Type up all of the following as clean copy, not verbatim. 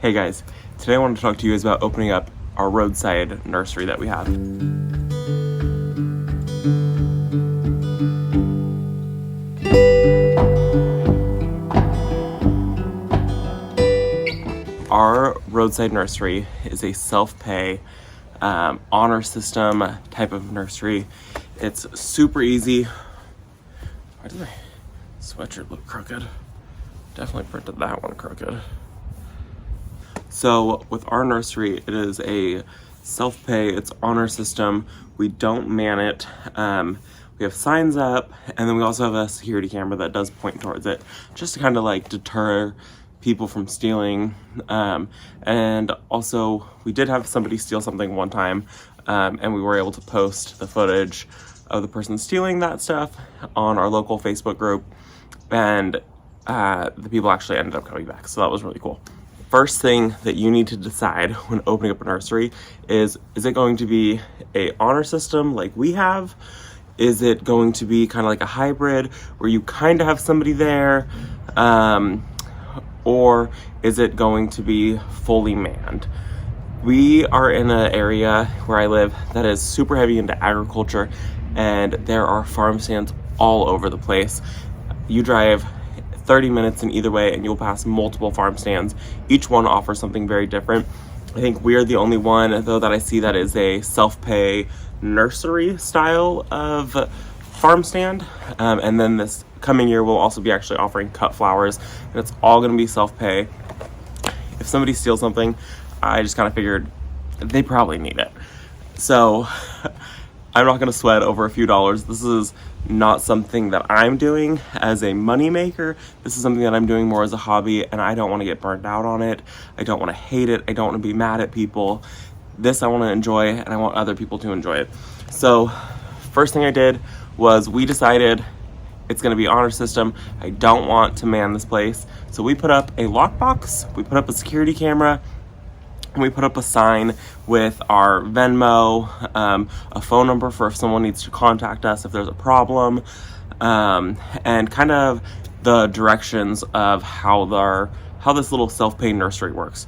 Hey guys, today I want to talk to you guys about opening up our roadside nursery that we have. Our roadside nursery is a self-pay honor system type of nursery. It's super easy. Why does my sweatshirt look crooked? Definitely printed that one crooked. So with our nursery, it is a self-pay, it's honor system. We don't man it. We have signs up, and then we also have a security camera that does point towards it, just to kind of like deter people from stealing. And also we did have somebody steal something one time, and we were able to post the footage of the person stealing that stuff on our local Facebook group, and the people actually ended up coming back, so that was really cool. First thing that you need to decide when opening up a nursery is it going to be a honor system like we have? Is it going to be kind of like a hybrid where you kind of have somebody there? Or is it going to be fully manned? We are in an area where I live that is super heavy into agriculture, and there are farm stands all over the place. You drive 30 minutes in either way and you'll pass multiple farm stands. Each one offers something very different. I think we're the only one though that I see that is a self-pay nursery style of farm stand. And then this coming year we'll also be actually offering cut flowers, and it's all going to be self-pay. If somebody steals something, I just kind of figured they probably need it. So I'm not going to sweat over a few dollars. This is not something that I'm doing as a money maker. This is something that I'm doing more as a hobby, and I don't want to get burned out on it. I don't want to hate it. I don't want to be mad at people. This I want to enjoy, and I want other people to enjoy it. So first thing I did was we decided it's going to be honor system. I don't want to man this place. So we put up a lockbox, we put up a security camera, and we put up a sign with our Venmo, a phone number for if someone needs to contact us if there's a problem, and kind of the directions of how this little self-pay nursery works.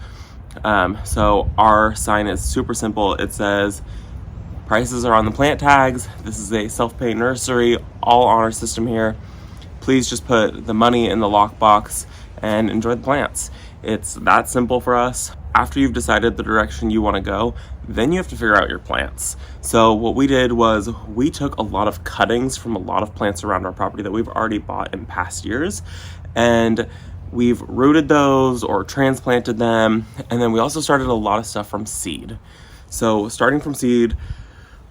So our sign is super simple. It says, prices are on the plant tags. This is a self-pay nursery, all honor system here. Please just put the money in the lockbox and enjoy the plants. It's that simple for us. After you've decided the direction you want to go, then you have to figure out your plants. So what we did was we took a lot of cuttings from a lot of plants around our property that we've already bought in past years, and we've rooted those or transplanted them. And then we also started a lot of stuff from seed. So starting from seed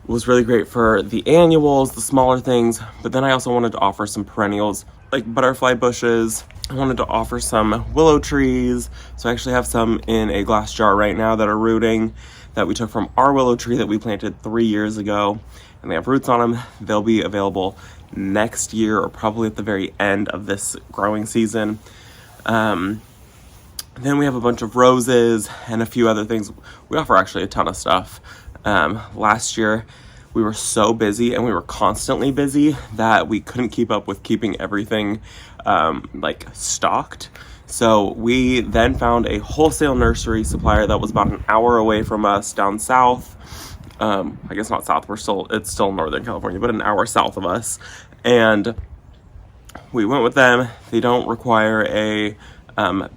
was really great for the annuals, the smaller things, but then I also wanted to offer some perennials like butterfly bushes. I wanted to offer some willow trees. So I actually have some in a glass jar right now that are rooting, that we took from our willow tree that we planted 3 years ago, and they have roots on them. They'll be available next year or probably at the very end of this growing season. Then we have a bunch of roses and a few other things. We offer actually a ton of stuff. Last year we were so busy, and we were constantly busy, that we couldn't keep up with keeping everything like stocked. So we then found a wholesale nursery supplier that was about an hour away from us down south. I guess not south, it's still Northern California, but an hour south of us. And we went with them. They don't require a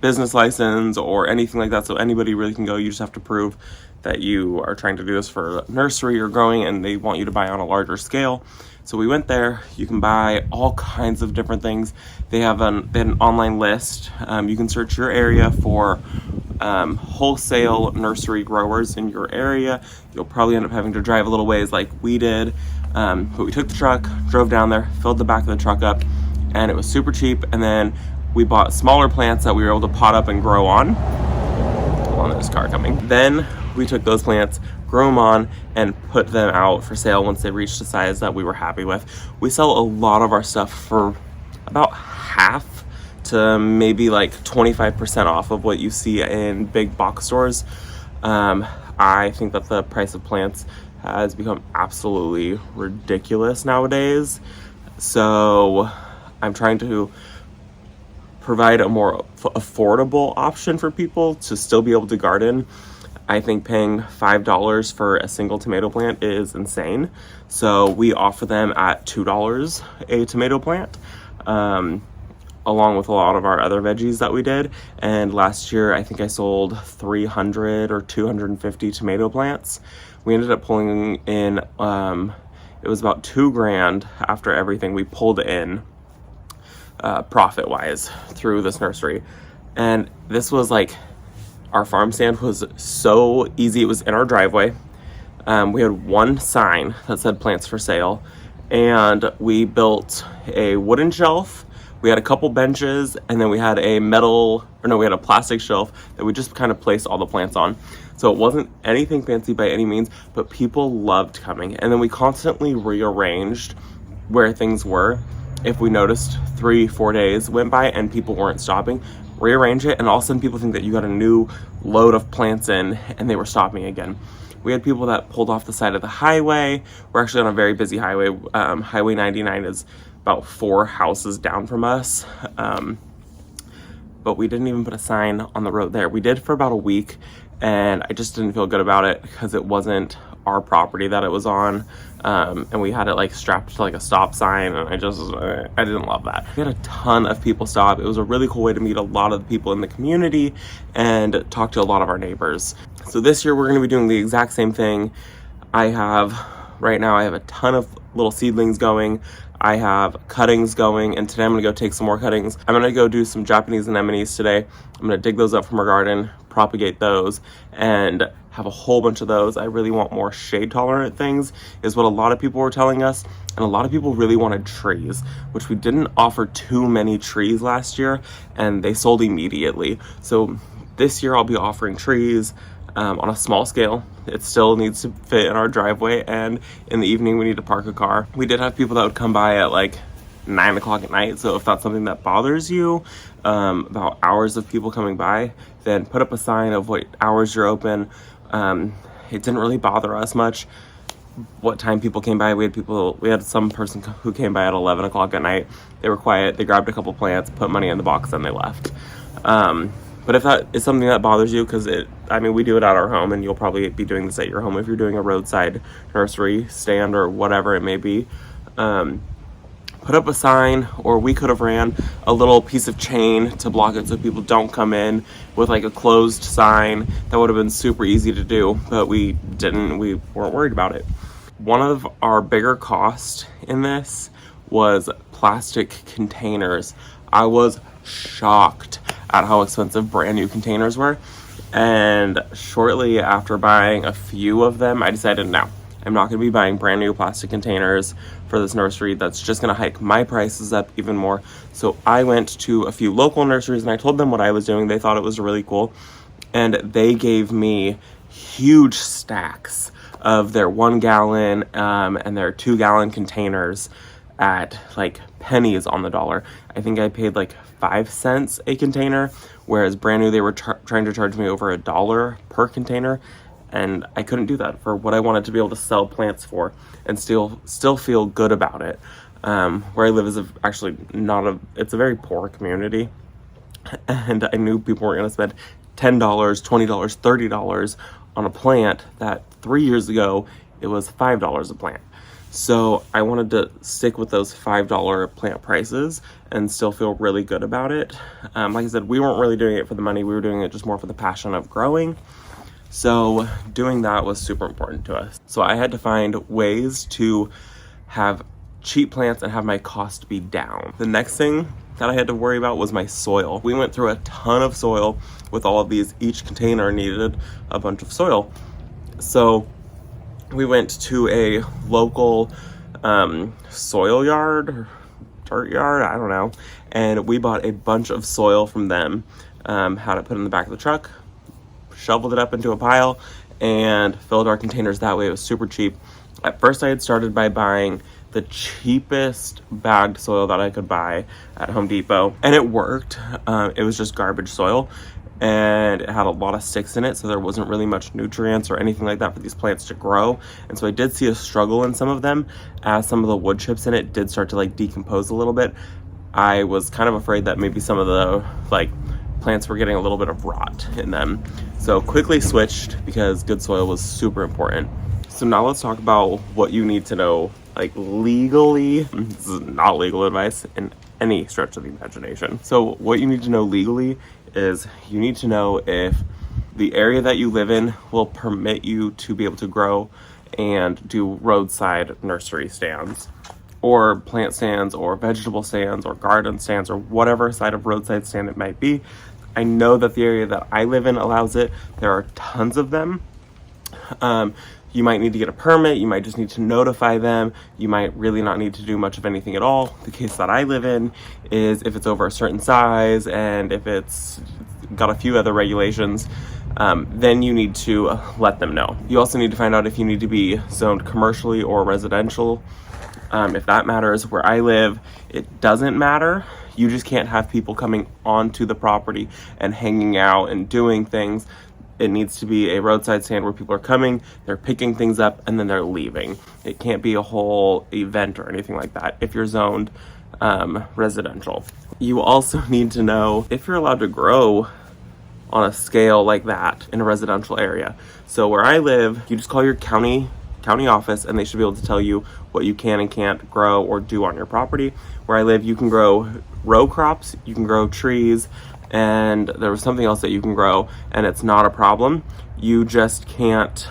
business license or anything like that, so anybody really can go. You just have to prove that you are trying to do this for nursery or growing, and they want you to buy on a larger scale. So we went there. You can buy all kinds of different things. They have an online list. You can search your area for wholesale nursery growers in your area. You'll probably end up having to drive a little ways like we did, but we took the truck, drove down there, filled the back of the truck up, and it was super cheap. And then we bought smaller plants that we were able to pot up and grow on. Hold on, there's a car coming. Then we took those plants, grew them on, and put them out for sale once they reached the size that we were happy with. We sell a lot of our stuff for about half to maybe like 25% off of what you see in big box stores. I think that the price of plants has become absolutely ridiculous nowadays. So I'm trying to provide a more affordable option for people to still be able to garden, I think paying $5 for a single tomato plant is insane. So we offer them at $2 a tomato plant, along with a lot of our other veggies that we did. And last year, I think I sold 300 or 250 tomato plants. We ended up pulling in, it was about $2,000 after everything we pulled in, profit-wise through this nursery. And this was like, our farm stand was so easy. It was in our driveway. We had one sign that said plants for sale, and we built a wooden shelf. We had a couple benches, and then we had we had a plastic shelf that we just kind of placed all the plants on. So it wasn't anything fancy by any means, but people loved coming. And then we constantly rearranged where things were. If we noticed 3-4 days went by and people weren't stopping, rearrange it, and all of a sudden people think that you got a new load of plants in and they were stopping again. We had people that pulled off the side of the highway. We're actually on a very busy highway. Highway 99 is about 4 houses down from us. But we didn't even put a sign on the road there. We did for about a week, and I just didn't feel good about it because it wasn't our property that it was on. And we had it like strapped to like a stop sign, and I didn't love that. We had a ton of people stop. It was a really cool way to meet a lot of the people in the community and talk to a lot of our neighbors. So this year we're going to be doing the exact same thing. Right now I have a ton of little seedlings going. I have cuttings going, and today I'm going to go take some more cuttings. I'm going to go do some Japanese anemones today. I'm going to dig those up from our garden, propagate those, and have a whole bunch of those. I really want more shade tolerant things, is what a lot of people were telling us. And a lot of people really wanted trees, which we didn't offer too many trees last year, and they sold immediately. So this year I'll be offering trees on a small scale. It still needs to fit in our driveway, and in the evening we need to park a car. We did have people that would come by at like 9 o'clock at night, so if that's something that bothers you, about hours of people coming by, then put up a sign of what hours you're open. It didn't really bother us much what time people came by. We had some person who came by at 11 o'clock at night. They were quiet, they grabbed a couple plants, put money in the box, and they left. But if that is something that bothers you, because we do it at our home, and you'll probably be doing this at your home if you're doing a roadside nursery stand or whatever it may be, put up a sign, or we could have ran a little piece of chain to block it so people don't come in with like a closed sign. That would have been super easy to do, but we didn't. We weren't worried about it. One of our bigger costs in this was plastic containers. I was shocked at how expensive brand new containers were, and shortly after buying a few of them, I decided no, I'm not going to be buying brand new plastic containers for this nursery. That's just going to hike my prices up even more. So I went to a few local nurseries and I told them what I was doing. They thought it was really cool, and they gave me huge stacks of their 1 gallon and their 2 gallon containers at like pennies on the dollar. I think I paid like 5 cents a container, whereas brand new they were trying to charge me over $1 per container, and I couldn't do that for what I wanted to be able to sell plants for and still feel good about it. Where I live is it's a very poor community, and I knew people were going to spend $10, $20, $30 on a plant that 3 years ago it was $5 a plant. So I wanted to stick with those $5 plant prices and still feel really good about it. Like I said, we weren't really doing it for the money. We were doing it just more for the passion of growing. So doing that was super important to us. So I had to find ways to have cheap plants and have my cost be down. The next thing that I had to worry about was my soil. We went through a ton of soil with all of these. Each container needed a bunch of soil. So we went to a local soil yard or dirt yard, I don't know, and we bought a bunch of soil from them, had it put in the back of the truck, shoveled it up into a pile, and filled our containers that way. It was super cheap. At first I had started by buying the cheapest bagged soil that I could buy at Home Depot, and it worked. It was just garbage soil, and it had a lot of sticks in it, so there wasn't really much nutrients or anything like that for these plants to grow. And so I did see a struggle in some of them as some of the wood chips in it did start to like decompose a little bit. I was kind of afraid that maybe some of the like plants were getting a little bit of rot in them. So quickly switched because good soil was super important. So now let's talk about what you need to know, like legally. This is not legal advice in any stretch of the imagination. So what you need to know legally is you need to know if the area that you live in will permit you to be able to grow and do roadside nursery stands, or plant stands, or vegetable stands, or garden stands, or whatever side of roadside stand it might be. I know that the area that I live in allows it. There are tons of them. You might need to get a permit. You might just need to notify them. You might really not need to do much of anything at all. The case that I live in is if it's over a certain size and if it's got a few other regulations, then you need to let them know. You also need to find out if you need to be zoned commercially or residential. If that matters. Where I live, it doesn't matter. You just can't have people coming onto the property and hanging out and doing things. It needs to be a roadside stand where people are coming, they're picking things up, and then they're leaving. It can't be a whole event or anything like that if you're zoned residential. You also need to know if you're allowed to grow on a scale like that in a residential area. So where I live, you just call your county office and they should be able to tell you what you can and can't grow or do on your property. Where I live, you can grow row crops, you can grow trees, and there was something else that you can grow, and it's not a problem. You just can't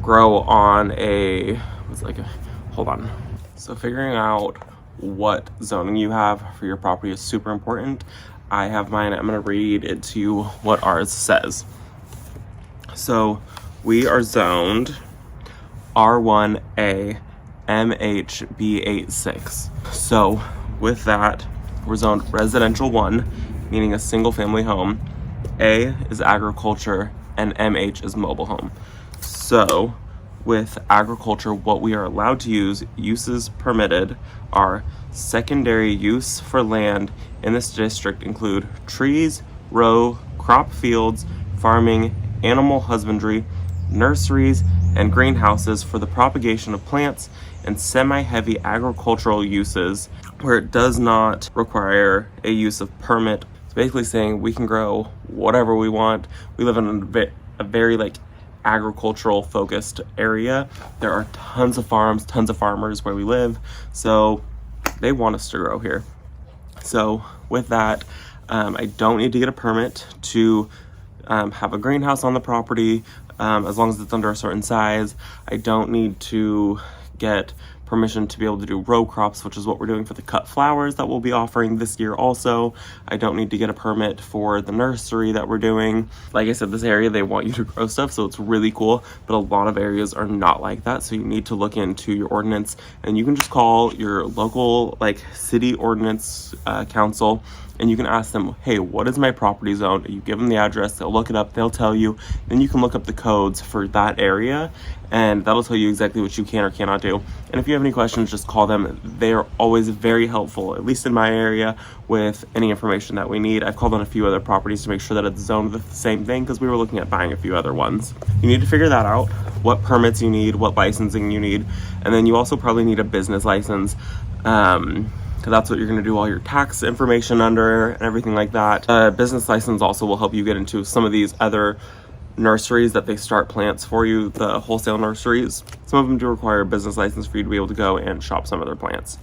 grow on hold on. So figuring out what zoning you have for your property is super important. I have mine. I'm going to read it to you what ours says. So we are zoned R1A MHB86. So with that, we're zoned residential 1, meaning a single family home. A is agriculture and MH is mobile home. So with agriculture, what we are allowed to use, uses permitted, are secondary use for land in this district include trees, row, crop fields, farming, animal husbandry, nurseries, and greenhouses for the propagation of plants, and semi-heavy agricultural uses where it does not require a use of permit. It's basically saying we can grow whatever we want. We live in a very agricultural focused area. There are tons of farms, tons of farmers where we live, so they want us to grow here. So with that, I don't need to get a permit to have a greenhouse on the property, as long as it's under a certain size. I don't need to get permission to be able to do row crops, which is what we're doing for the cut flowers that we'll be offering this year also. I don't need to get a permit for the nursery that we're doing. Like I said, this area, they want you to grow stuff, so it's really cool, but a lot of areas are not like that, so you need to look into your ordinance, and you can just call your local city ordinance council, and you can ask them, hey, what is my property zone? You give them the address, they'll look it up, they'll tell you, then you can look up the codes for that area, and that'll tell you exactly what you can or cannot do. And if you have any questions, just call them. They're always very helpful, at least in my area, with any information that we need. I've called on a few other properties to make sure that it's zoned with the same thing, because we were looking at buying a few other ones. You need to figure that out, what permits you need, what licensing you need, and then you also probably need a business license, because that's what you're going to do all your tax information under and everything like that. Business license also will help you get into some of these other nurseries that they start plants for you, the wholesale nurseries. Some of them do require a business license for you to be able to go and shop some of their plants.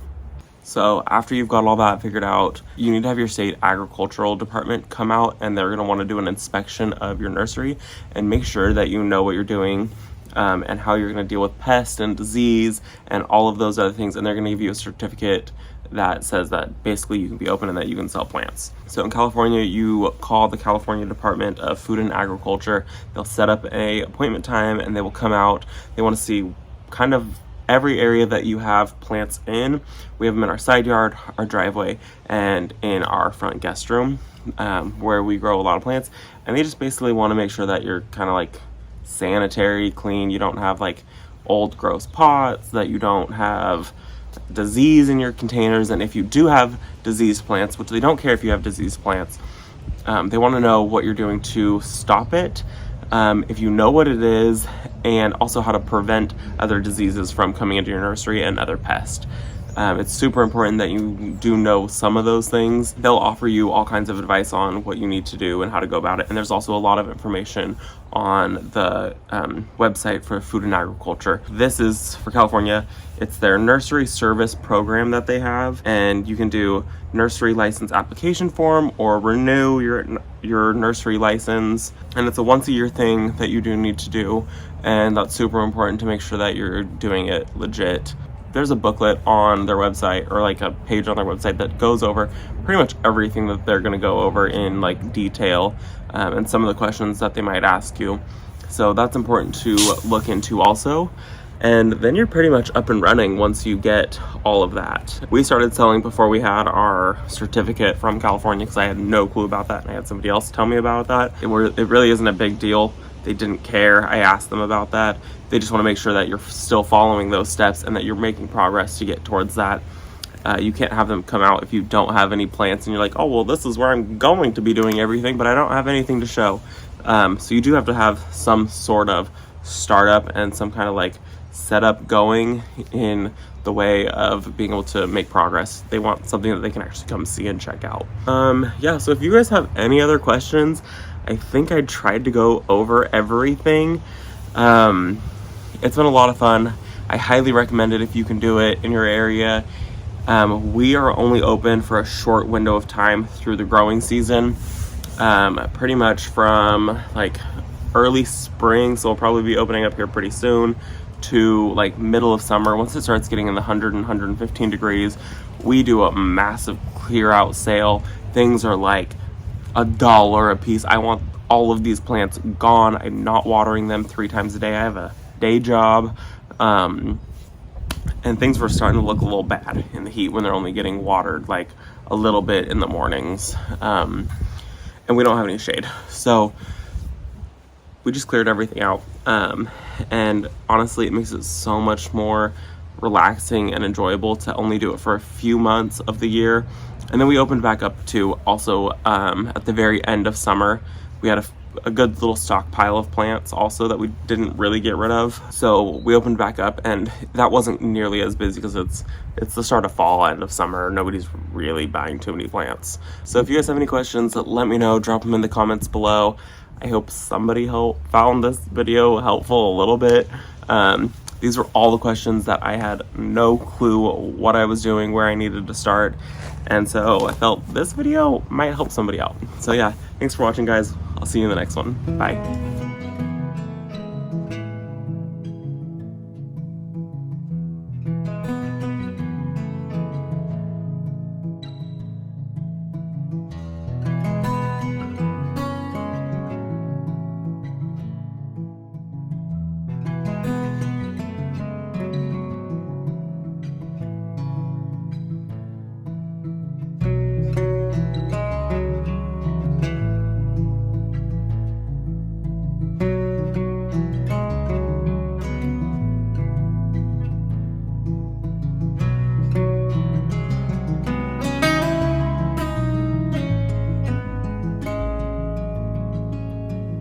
So after you've got all that figured out, you need to have your state agricultural department come out, and they're going to want to do an inspection of your nursery and make sure that you know what you're doing, and how you're going to deal with pest and disease and all of those other things. And they're going to give you a certificate that says that basically you can be open and that you can sell plants. So in California, you call the California Department of Food and Agriculture. They'll set up a appointment time and they will come out. They want to see kind of every area that you have plants in. We have them in our side yard, our driveway, and in our front guest room, where we grow a lot of plants. And they just basically want to make sure that you're kind of sanitary, clean. You don't have old gross pots, that you don't have disease in your containers. And if you do have diseased plants, which they don't care if you have diseased plants, they want to know what you're doing to stop it, if you know what it is, and also how to prevent other diseases from coming into your nursery and other pests. It's super important that you do know some of those things. They'll offer you all kinds of advice on what you need to do and how to go about it. And there's also a lot of information on the website for Food and Agriculture. This is for California. It's their nursery service program that they have, and you can do nursery license application form or renew your nursery license. And it's a once a year thing that you do need to do, and that's super important to make sure that you're doing it legit. There's a booklet on their website, or like a page on their website, that goes over pretty much everything that they're going to go over in like detail, and some of the questions that they might ask you. So that's important to look into also. And then you're pretty much up and running once you get all of that. We started selling before we had our certificate from California, because I had no clue about that, and I had somebody else tell me about that. It really isn't a big deal. They didn't care. I asked them about that. They just want to make sure that you're still following those steps and that you're making progress to get towards that. You can't have them come out if you don't have any plants and you're like, oh, well, this is where I'm going to be doing everything, but I don't have anything to show. So you do have to have some sort of startup and some kind of like setup going in the way of being able to make progress. They want something that they can actually come see and check out. Yeah, so if you guys have any other questions, I think I tried to go over everything. It's been a lot of fun. I highly recommend it if you can do it in your area. We are only open for a short window of time through the growing season, pretty much from like early spring, so we'll probably be opening up here pretty soon, to like middle of summer. Once it starts getting in the 100 and 115 degrees, we do a massive clear out sale. Things are like $1 a piece. I want all of these plants gone. I'm not watering them 3 times a day. I have a day job, and things were starting to look a little bad in the heat when they're only getting watered like a little bit in the mornings, and we don't have any shade, so we just cleared everything out, and honestly it makes it so much more relaxing and enjoyable to only do it for a few months of the year. And then we opened back up to also at the very end of summer. We had a good little stockpile of plants also that we didn't really get rid of. So we opened back up, and that wasn't nearly as busy because it's the start of fall, end of summer. Nobody's really buying too many plants. So if you guys have any questions, let me know. Drop them in the comments below. I hope somebody found this video helpful a little bit. These were all the questions that I had no clue what I was doing, where I needed to start. And so I felt this video might help somebody out. So yeah, thanks for watching, guys. I'll see you in the next one. Bye.